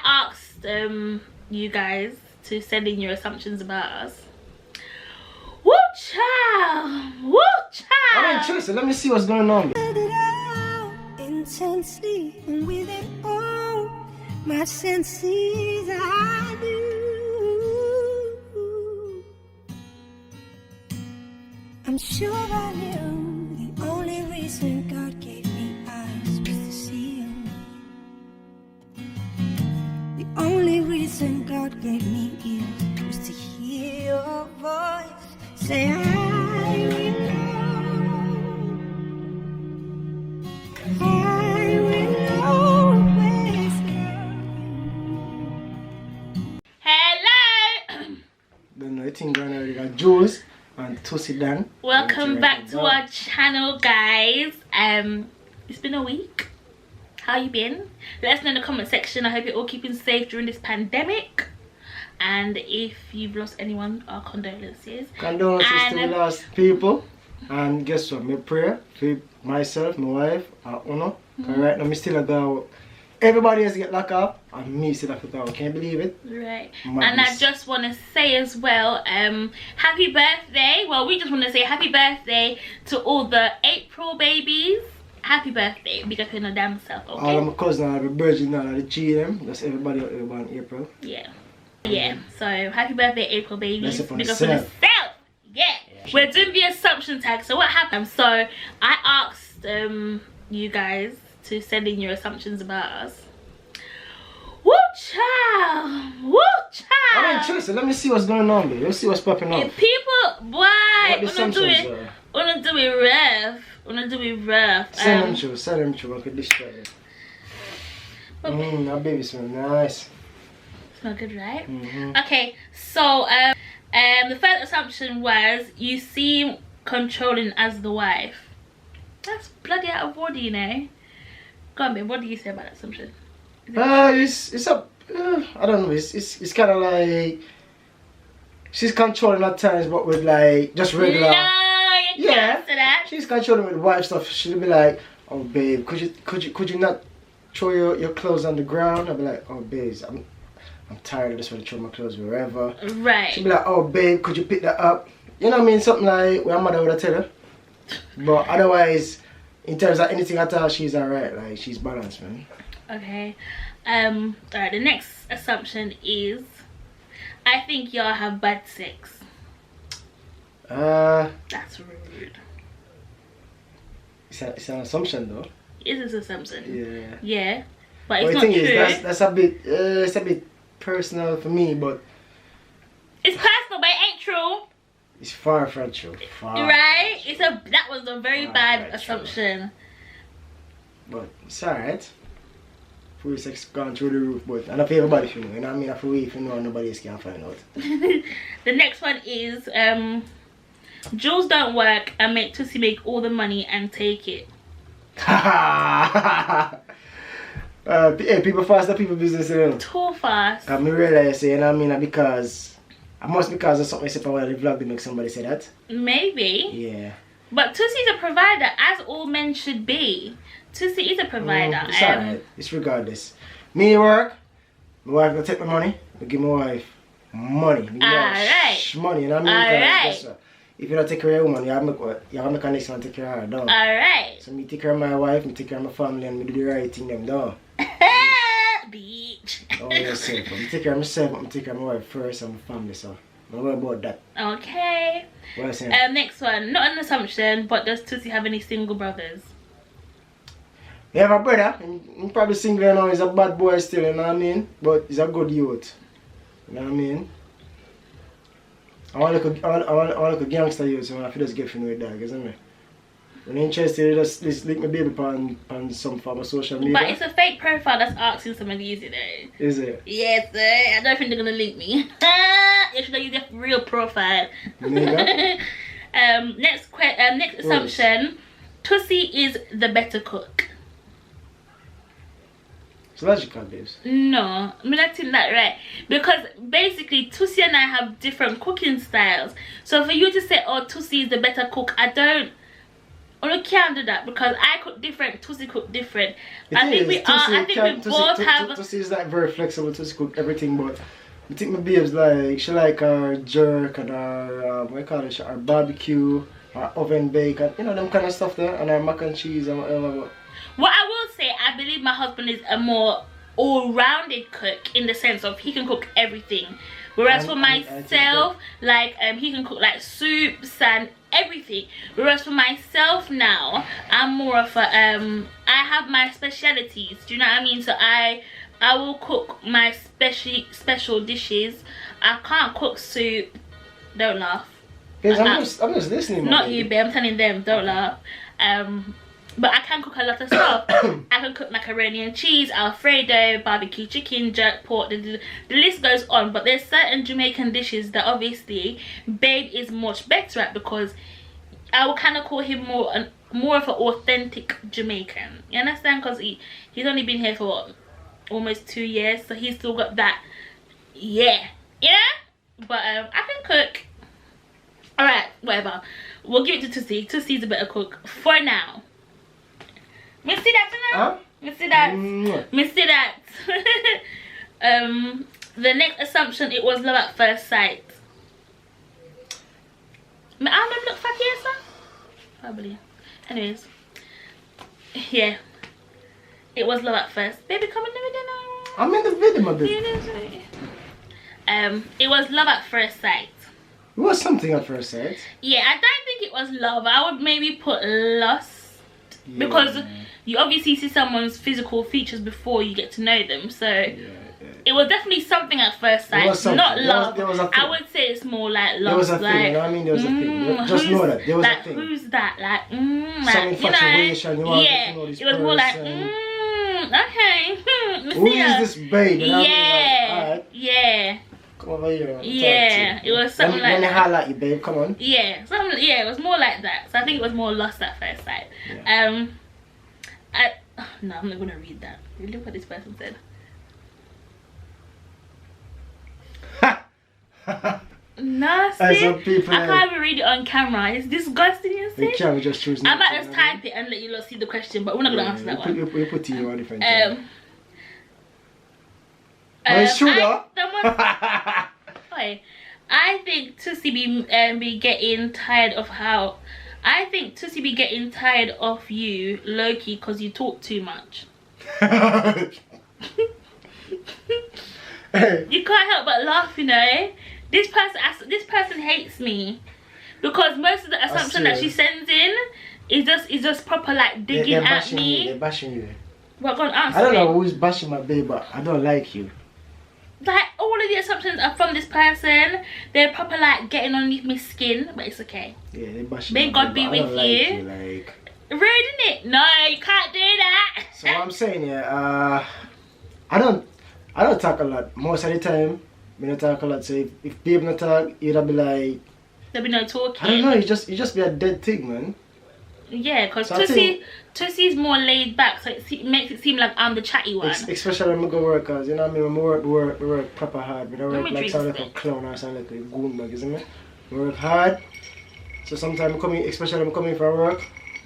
I asked you guys to send in your assumptions about us. Woo child! Woo child! I'm interested. Let me see what's going on. Intensely with it all, my senses I do. I'm sure I knew the only reason God gave me eyes was to see you. The only reason God gave me ears was to hear your voice say I will know. I will always love. Hello! Don't know, I think going on. We got Julsz and Tosi Dan. Welcome back to our channel, guys. It's been a week. How you been? Let us know in the comment section. I hope you're all keeping safe during this pandemic. And if you've lost anyone, our condolences. Condolences to the lost people. And guess what? My prayer for myself, my wife, and Uno. Because right now, I still at the. Everybody has to get locked up, and me still locked up. Can't believe it. Right. Madness. And I just want to say as well, happy birthday. Well, we just want to say happy birthday to all the April babies. Happy birthday. Big up in your damn self, okay? All of my cousins are the virgin and the G them. That's everybody out there born in April. Yeah. Yeah. So happy birthday, April babies. That's it for Big up on yourself. yourself. Yeah. We're doing the assumption tag. So what happened? So I asked you guys to send in your assumptions about us. Woo child! Woo child! I'm interested. Let me see what's going on, babe. Let's see what's popping up. If people, why? What the assumptions are? Wanna do it rough. Wanna do it rough. Send them through. Send them through. I could destroy it. That baby smell nice. Smell good, right? Mm-hmm. Okay, so the first assumption was you seem controlling as the wife. That's bloody out of order, you know. Go on, babe. What do you say about that assumption? It's a I don't know. It's kind of like she's controlling at times, but with like just regular. No, you can't say that. She's controlling with wife stuff. She'll be like, "Oh, babe, could you not throw your clothes on the ground?" I'll be like, "Oh, babes, I'm tired. I just want to throw my clothes wherever." Right. She'll be like, "Oh, babe, could you pick that up?" You know what I mean? Something like what her mother would have tell her. But otherwise, in terms of anything at all, she's alright. Like she's balanced, man. Okay. Alright, the next assumption is I think y'all have bad sex. That's rude. It's an assumption though. It is an assumption. Yeah. Yeah. But Well, it's the not thing true. is, that's a bit it's a bit personal for me, but It's personal, but it ain't true. it's far from true. Far Right? from true. That was a very Far bad from true. assumption. But it's alright. Full sex gone through the roof, but I don't feel everybody feel know. You know what I mean? I feel if you know nobody else can find out. The next one is Julsz don't work and make Tosi make all the money and take it. Hey, people fast the people business, you know. Too fast. I mean, realize, you know what I mean? Because I must because of something except for the vlog to make somebody say that. Maybe. Yeah. But Tosi's a provider, as all men should be. Tosi is a provider. It's alright. It's regardless. Me work, my wife gonna take my money, I give my wife money. Alright. Money, you know what I mean? Alright. Guess what? If you don't take care of your woman, you have to make a next one take care of her, done. Alright. So me take care of my wife, me take care of my family, and me do the right thing them done. Beach. Oh, yourself. Me take care of myself, but me take care of my wife first and my family, so don't worry about that. Okay. What I saying? Next one. Not an assumption, but does Tosi have any single brothers? You have a brother, he's probably single now, he's a bad boy still, you know what I mean? But he's a good youth. You know what I mean? I want to look a gangster youth, so I have to just get from with that, isn't it? When you're interested, just link my baby on some form of social media. But it's a fake profile that's asking someone to use it though. Is it? Yes, sir. I don't think they're gonna link me. You should use their real profile. Nigga? Next assumption. Tosi is the better cook. It's logical, babes. No, I'm not think that right. Because basically Tosi and I have different cooking styles. So for you to say, oh, Tosi is the better cook, I don't Well, we can't do that because I cook different, Tussie cook different. It I think is. we are. I think we both have. Tussie is like very flexible. Tussie cook everything, but I think my babes like she like her jerk and her what you call it, her barbecue, her oven bake, and you know them kind of stuff there, and her mac and cheese and whatever. What I will say, I believe my husband is a more all-rounded cook in the sense of he can cook everything. Whereas for myself, like he can cook like soups and everything. Whereas for myself now, I'm more of a I have my specialities. Do you know what I mean? So I will cook my special dishes. I can't cook soup. Don't laugh. Yes, I'm just listening. Not you, babe. I'm telling them. Don't laugh. But I can cook a lot of stuff. I can cook macaroni and cheese, Alfredo, barbecue chicken, jerk pork. The list goes on. But there's certain Jamaican dishes that obviously babe is much better at, because I will kind of call him more of an authentic Jamaican. You understand? Because he's only been here for almost 2 years, so he's still got that. Yeah. But I can cook. Alright, whatever. We'll give it to Tussie. Tussie's a better cook for now. Me see that now? Huh? Me see that. Me see that. The next assumption, it was love at first sight. Me arm them look fat here, sir? Probably. Anyways. Yeah. It was love at first. Baby, come in the video now. I'm in the video, my baby. It was love at first sight. It was something at first sight. Yeah, I don't think it was love. I would maybe put lust. Yeah. Because you obviously see someone's physical features before you get to know them. So it was definitely something at first sight. Not love. There was a thing. I would say it's more like love. There was a like, thing, you know what I mean? There was a thing. Just know that. There was like, a thing. Who's that? Like, some infatuation. You want to know this it was more like, okay. Who is this babe? You know what I mean? Yeah. Like, yeah. Come over here. Yeah, it was something like that. When they that. highlight you, babe, come on. Yeah, it was more like that. So I think it was more lust at first sight. Yeah. No, I'm not gonna read that. Look what this person said. Nasty. Some people I can't even read it on camera. It's disgusting, you see? You can't just choose. I might just type it and let you lot see the question, but we're not gonna answer that one. We put you on different. But it's true though. I think Tussie be getting tired of how. I think Tussie be getting tired of you, low-key, because you talk too much. You can't help but laugh, you know. This person hates me because most of the assumption that she sends in is just proper like digging at me. They're bashing you. Well, go on, answer. I don't know who's bashing my babe, but I don't like you. Like, all of the assumptions are from this person. They're proper like getting underneath my skin, but it's okay. Yeah, they're bashing. May God be with you. Like, rude, isn't it? No, you can't do that. So what I'm saying, I don't talk a lot. Most of the time, I don't talk a lot. So if babe not talk, it'll be like, there'll be no talking. I don't know. You just be a dead thing, man. Yeah, because so Tussie's more laid back, so it makes it seem like I'm the chatty one. Especially when I go work, cause you know what I mean. When I work proper hard. We don't work like some like a clown or some like a goon bag, isn't it? We work hard. So sometimes especially when I'm coming from work,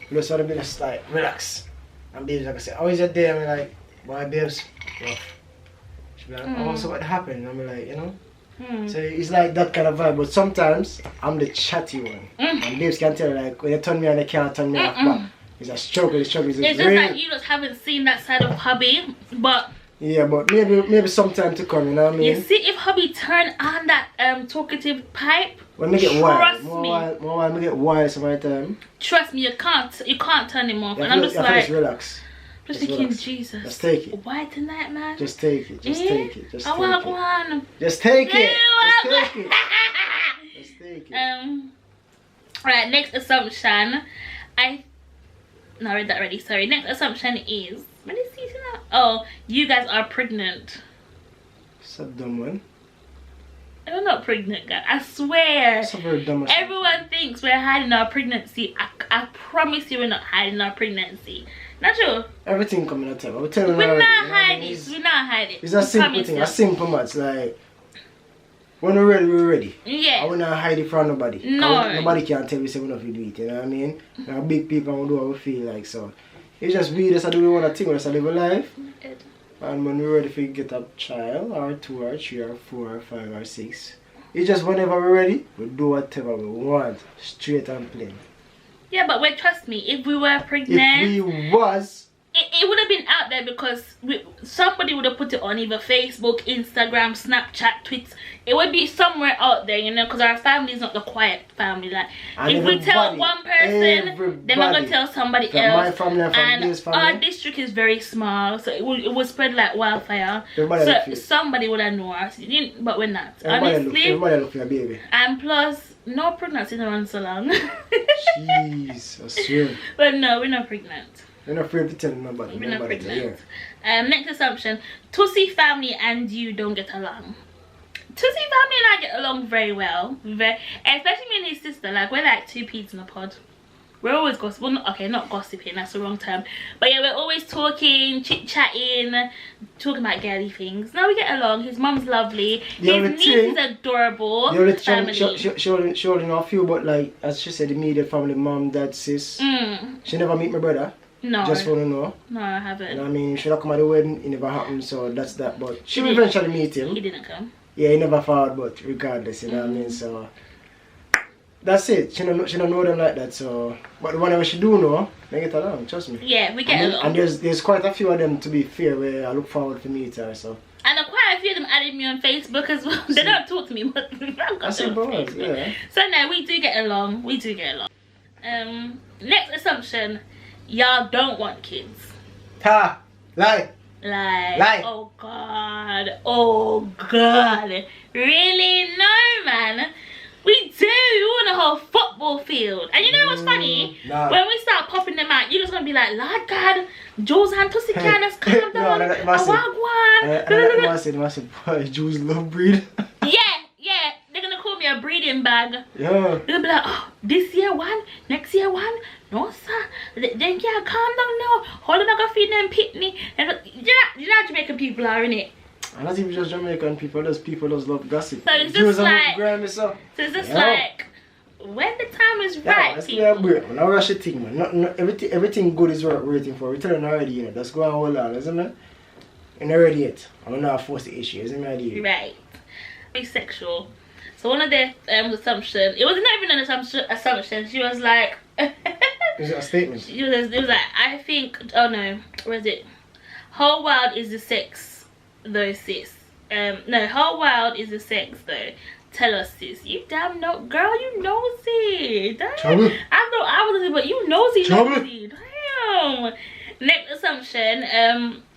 you just want to be just like relax. And babes like I say, how is your day? I'm like, boy, babes, rough. She'll be like, oh, so what happened? And I'm like, you know. So it's like that kind of vibe, but sometimes I'm the chatty one. And babes can tell, like, when they turn me on, they can't turn me off back. It's a struggle, it's just like you just haven't seen that side of hubby, but yeah, but maybe sometime to come, you know what I mean? You see, if hubby turn on that talkative pipe, when me get wild, more me get wild some of the time. Trust me, you can't turn him off. Yeah, and I'm just like, just relax. Just thinking, Jesus. Just take it. Why tonight, man? Just take it. Just take it. Just take it. Just take it. Just take it. Right, next assumption. I read that already. Sorry. Next assumption is, when is season out? Oh, you guys are pregnant. It's a dumb one. I'm not pregnant, guys. I swear. It's a very dumb assumption. Everyone thinks we're hiding our pregnancy. I promise you, we're not hiding our pregnancy. Not true. Everything coming at time. I'm telling you. We're not hiding. We're not hiding. It's a simple thing. A simple match. Like, When we're ready, we're ready. Yeah. I will not hide it from nobody. No. Nobody can tell me say we don't do it, you know what I mean? Now big people will do what we feel like, so. It's just we just do one thing, we just live a life. And when we're ready for get a child, or 2 or 3 or 4 or 5 or 6. It's just whenever we're ready, we do whatever we want. Straight and plain. Yeah, but wait, trust me, if we were pregnant... If we was... It would have been out there because somebody would have put it on either Facebook, Instagram, Snapchat, Twitter. It would be somewhere out there, you know, because our family is not the quiet family. Like, if we tell one person, they're not going to tell somebody else. My family and this family. Our district is very small, so it would spread like wildfire. So somebody would have known us, but we're not. Everybody look for your baby. And plus, no pregnancy don't run so long. Jeez, I swear. But no, we're not pregnant. We're not afraid to tell nobody. We're not pregnant. Next assumption. Tussie family and you don't get along. Tussie family and I get along very well. Especially me and his sister. Like, we're like 2 peas in a pod. We're always gossiping. Well, okay, not gossiping. That's the wrong term. But yeah, we're always talking, chit-chatting, talking about girly things. No, we get along. His mum's lovely. His niece is adorable. She only know a few, but like, as she said, immediate family, mom, dad, sis. She never meet my brother. No. Just want to know. No, I haven't. You know what I mean? She not come at the wedding, it never happened, so that's that. But she will eventually meet him. He didn't come. Yeah, he never found, but regardless, you know what I mean? So that's it. She don't know them like that, so. But whenever she do know, they get along, trust me. Yeah, we get along. And there's quite a few of them, to be fair, where I look forward to meet her, so. And quite a few of them added me on Facebook as well. They don't talk to me, but I've got them on Facebook. Yeah. So no, we do get along. We do get along. Next assumption. Y'all don't want kids. Ha! Lie! Lie. Oh god. Oh god. Really? No, man. We do. We want a whole football field. And you know what's funny? Nah. When we start popping them out, you're just going to be like, Lord God, Julsz and Tussie Candace, calm down. Massive. Julsz love breed. Yeah. They're going to call me a breeding bag. Yeah. They're going to be like, oh, this year one, next year one. No, sir. Then, yeah, calm down now. Hold on, I'm going to feed them pitney. You know how Jamaican people are, innit? And not even just Jamaican people, those people just love gossip. So it's just like, like, when the time is right, let's give it a break, man. Now rush the thing, man. Not everything good is worth waiting for. We tell them already, you know. Just go and hold on, isn't it? You're not ready yet. I'm not force the issue, isn't it, idea? Right. Asexual. So one of their assumptions, it was not even an assumption. She was like, is it a statement? It was like, I think, oh no, where is it? Whole world is the sex, though, sis. No, whole world is the sex, though. Tell us, sis. You damn no, girl, you nosy. Damn. Trouble. I thought I was, but you nosy. Damn. Next assumption,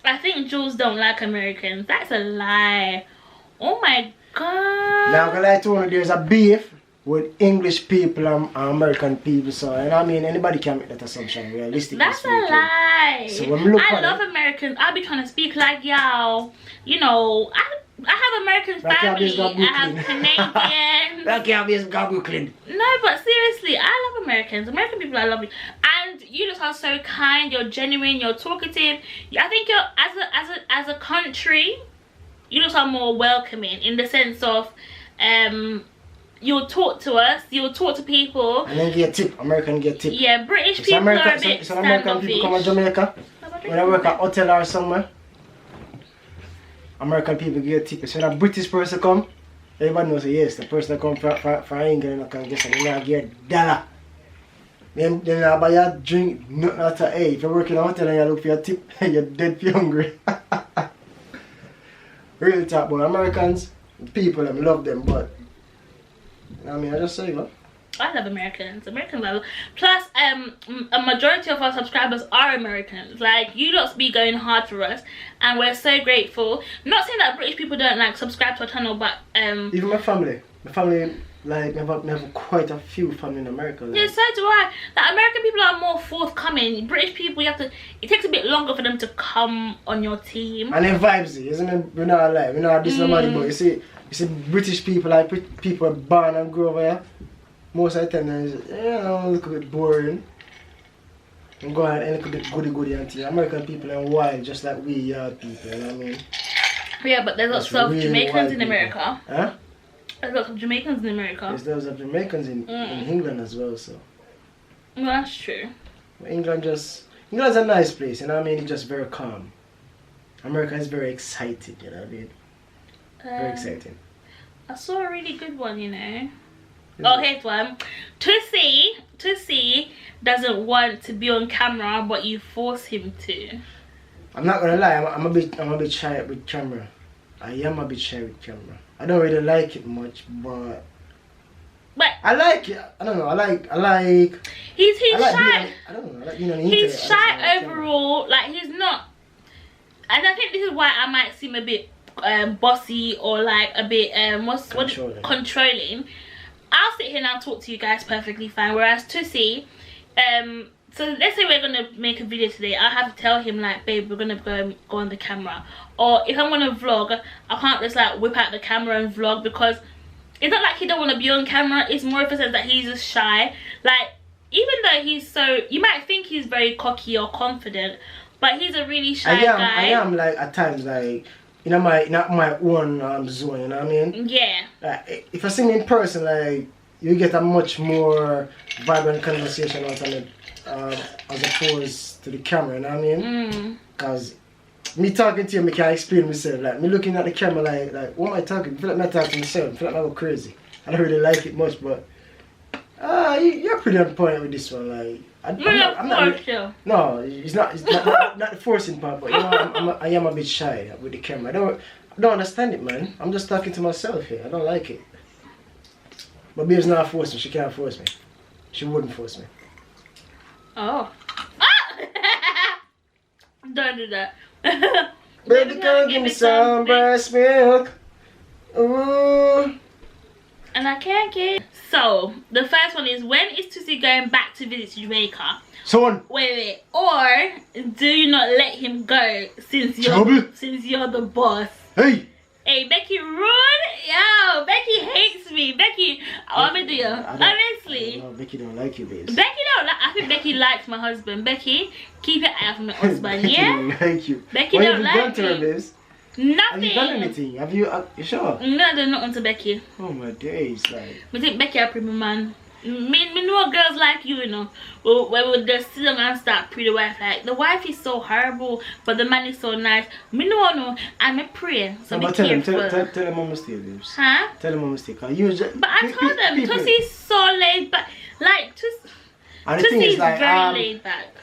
I think Julsz don't like Americans. That's a lie. Oh my god. Now I'm gonna lie to you, there's a beef with English people and American people, so and I mean anybody can make that assumption realistically. That's speaking. A lie. So when we look I love Americans. I'll be trying to speak like y'all. You know, I have American family. I have Canadians. That can't be Brooklyn. No, but seriously, I love Americans. American people are lovely, and you just are so kind. You're genuine. You're talkative. I think you're as a country, you just are more welcoming in the sense of you'll talk to us, you'll talk to people. And then get tip. American get tip. Yeah, British people are a bit some American people come to Jamaica. When I work at hotel or somewhere, American people get tip. So when a British person come, everybody knows yes, the person that come from England can get something, they get $1. Then I buy a drink, nothing at all. Hey, if you're working at a hotel and you look for your tip, you're dead if you're hungry. Real talk about Americans, people, I love them, but I mean, I just say, man. I love Americans. Americans love. Plus, a majority of our subscribers are Americans. Like, you lots be going hard for us, and we're so grateful. Not saying that British people don't like subscribe to our channel, but even my family, like, I have quite a few family in America. Like. Yeah, so do I. Like, American people are more forthcoming. British people, it takes a bit longer for them to come on your team. And then vibes, isn't it? We're not alive. We're not this nobody, but you see British people, like people are born and grow over here. Most of the time, it's, a little bit boring. And go ahead and a little bit goody and thing. American people are wild, just like we are people, you know what I mean? Yeah, but there's lots of Jamaicans in America. Huh? There's lots of Jamaicans in America. There's lots of Jamaicans in England as well, so. Well, that's true. England's a nice place, you know what I mean? It's just very calm. America is very excited, you know what I mean? Very exciting. I saw a really good one, you know. Oh, here's one. Tussie doesn't want to be on camera, but you force him to. I'm not gonna lie, I'm a bit shy with camera. I am a bit shy with camera. I don't really like it much, but I like it. I don't know. I like. He's I like shy. I don't know. I like being on the He's internet. shy overall. Like, he's not. And I think this is why I might seem a bit bossy or like a bit controlling. I'll sit here and I'll talk to you guys perfectly fine. Whereas Tussie, so let's say we're gonna make a video today. I have to tell him like, babe, we're gonna go on the camera. Or if I'm gonna vlog, I can't just like whip out the camera and vlog, because it's not like he don't want to be on camera. It's more of a sense that he's just shy. Like, even though he's so, you might think he's very cocky or confident, but he's a really shy guy. I am like at times like in my own zone, you know what I mean? Yeah. Like, if I see me in person, like, you get a much more vibrant conversation out of it, as opposed to the camera, you know what I mean? Because me talking to you, I can't explain myself. Like, me looking at the camera like what am I talking? I feel like I'm not talking to myself. I feel like I go crazy. I don't really like it much, but you're pretty on point with this one. Like, I'm not no, it's not the forcing part, but you know, I am a bit shy with the camera. I don't understand it, man. I'm just talking to myself here. I don't like it. But Babe's not forcing. She can't force me. She wouldn't force me. Oh. Don't do that. Baby, come give me some breast milk. Ooh. And I can't get. So the first one is, when is Tussie going back to visit Jamaica? Son. Wait. Or do you not let him go since you're the boss? Hey, Becky rude. Yo, Becky hates me. Becky, what am I doing? Honestly. No, Becky don't like you, babe. Becky don't like. I think Becky likes my husband. Becky, keep your eye off my husband. Becky Yeah. don't like you. Becky what don't have you like done to me. her, babes? Nothing. Have you done anything? Have you? You sure? No, I done nothing to Becky. Oh my days, like. I think Becky a pretty man. Me know girls like you know. When we just sit down and start pretty wife, like, the wife is so horrible, but the man is so nice. Me no, I'm a prayer. So no, be tell careful. Tell them my mistake, babes. Huh? Tell them my mistake. But I told them Tussie's so laid back. Like Tussie's like, very laid back.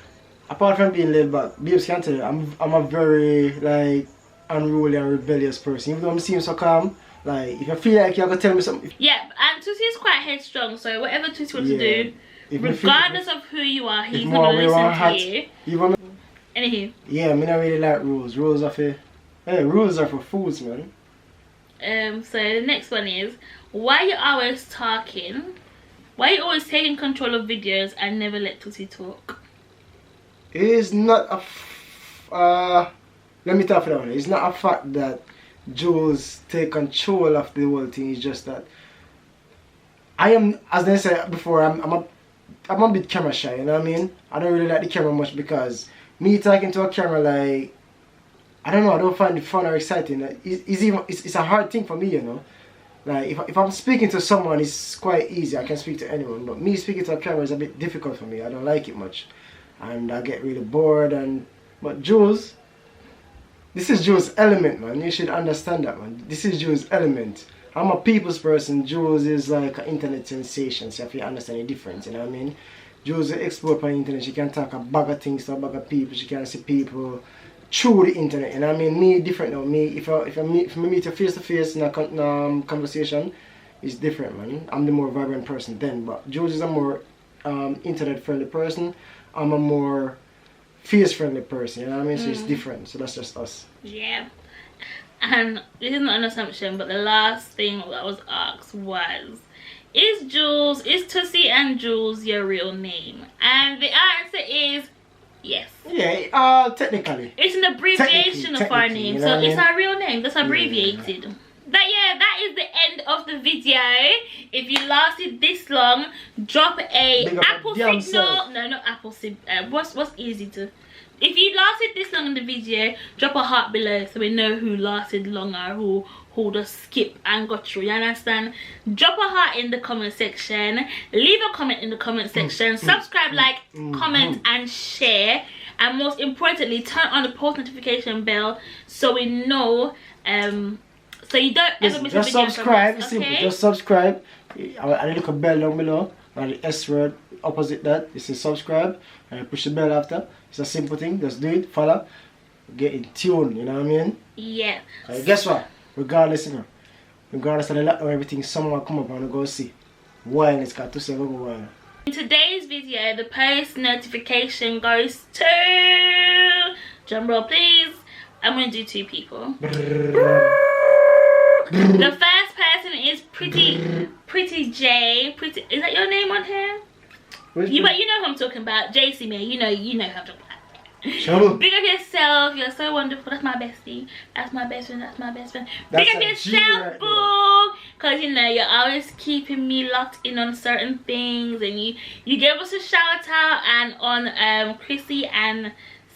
Apart from being laid back, babes can tell you, I'm a very like unruly and rebellious person. Even though I'm seem so calm, like, if I feel like you're gonna tell me something. Yeah, and Tussie's quite headstrong, so whatever Tussie wants to do, regardless of who you are, he's gonna listen to you. Anywho. Yeah, me not really like rules. Rules are for fools, man. So the next one is, why you always talking? Why you always taking control of videos and never let Tussie talk? It is not a let me talk for that one. It's not a fact that Julsz take control of the whole thing. It's just that I am, as I said before, I'm a bit camera shy, you know what I mean? I don't really like the camera much, because me talking to a camera, like, I don't know, I don't find it fun or exciting. It's a hard thing for me, you know? Like, if I'm speaking to someone, it's quite easy. I can speak to anyone. But me speaking to a camera is a bit difficult for me. I don't like it much. And I get really bored. But Julsz, this is Julsz's element, man. You should understand that, man. This is Julsz's element. I'm a people's person. Julsz is like an internet sensation. So if you understand the difference, you know what I mean? Julsz is an expert on the internet. She can talk a bag of things to a bag of people. She can see people through the internet, you know what I mean? Me different now. Me, if I meet you face to face in a conversation, it's different, man. I'm the more vibrant person then. But Julsz is a more internet friendly person. I'm a more face friendly person, you know what I mean? So it's different. So that's just us. Yeah. And this is not an assumption, but the last thing that was asked was, is Tussie and Julsz your real name? And the answer is yes. Yeah, technically. It's an abbreviation of our name, you know, so it's our real name. That's abbreviated. Yeah. But yeah, that is the end of the video. If you lasted this long, drop a Apple signal. No, not Apple signal. What's easy to? If you lasted this long in the video, drop a heart below so we know who lasted longer, who who just skip and go through, you understand? Drop a heart in the comment section, leave a comment in the comment section, subscribe, like, comment and share, and most importantly turn on the post notification bell so we know so you don't ever miss a video just subscribe from us, simple. okay? Just subscribe. I look a bell down below and the S word opposite that, it says subscribe, and you push the bell after. It's a simple thing, just do it, follow, get in tune, you know what I mean? Yeah. Guess what? Regardless, you know, regardless of the lockdown, everything, someone come up and go see. Why it's got to say go wild. In today's video, the post notification goes to, drum roll please, I'm going to do 2 people. The first person is Pretty J. Is that your name on here? But you know who I'm talking about. JC May, you know who I'm talking about. Sure. Big up yourself, you're so wonderful. That's my bestie. That's my best friend, that's my best friend. Big up yourself, boo! Cause you know you're always keeping me locked in on certain things, and you gave us a shout out and on Chrissy and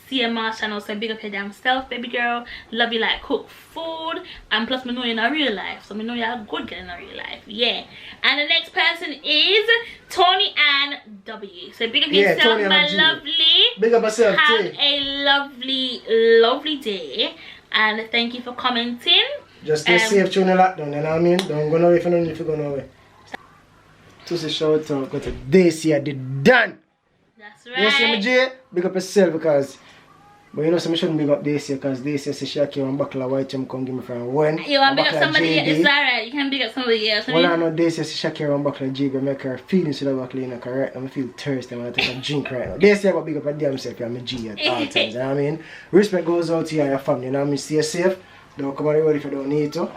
CMR channel, so big up your damn self, baby girl. Love you like cook food, and plus me know you in a real life, so me know you're a good girl in a real life. Yeah. And the next person is Tony Ann W. So big up yourself, Tony my and lovely. Big up yourself. Have a lovely day, and thank you for commenting. Just stay safe during the lockdown, you know what I mean? Don't go nowhere if you don't need to go nowhere. To say shout out, got to Daisy at the done. That's right. Daisy and J, big up yourself, because but you know, so I shouldn't big up Daisy, because Daisy says she carry one buckle of white chum come give me from when. You want to big up somebody else? It's alright, you can big up somebody else. Well, I know Daisy says she carry one buckle of JB, make her feeling to the buckle, you know, correct? I feel thirsty when I take a drink right now. Daisy, I got big up a damn self, I'm a G at all times, you know what I mean? Respect goes out to you and your family, you know what I mean? Stay safe, don't come on the road if you don't need to.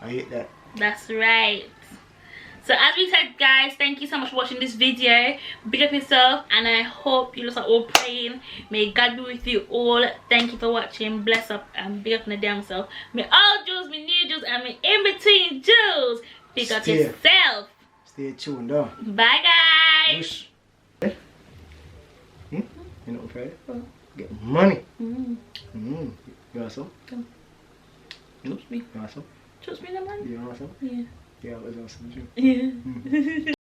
I hate that. That's right. So as we said, guys, thank you so much for watching this video. Big up yourself, and I hope you are all praying. May God be with you all. Thank you for watching. Bless up and big up on the damn self. May all Julsz, me new Julsz, and me in between Julsz. Big up yourself. Stay tuned, though. Bye, guys. You know what I'm saying? Get money. You want some? Trust me. You want some? Trust me, the man. You want some? Yeah. Yeah, I was awesome. Yeah.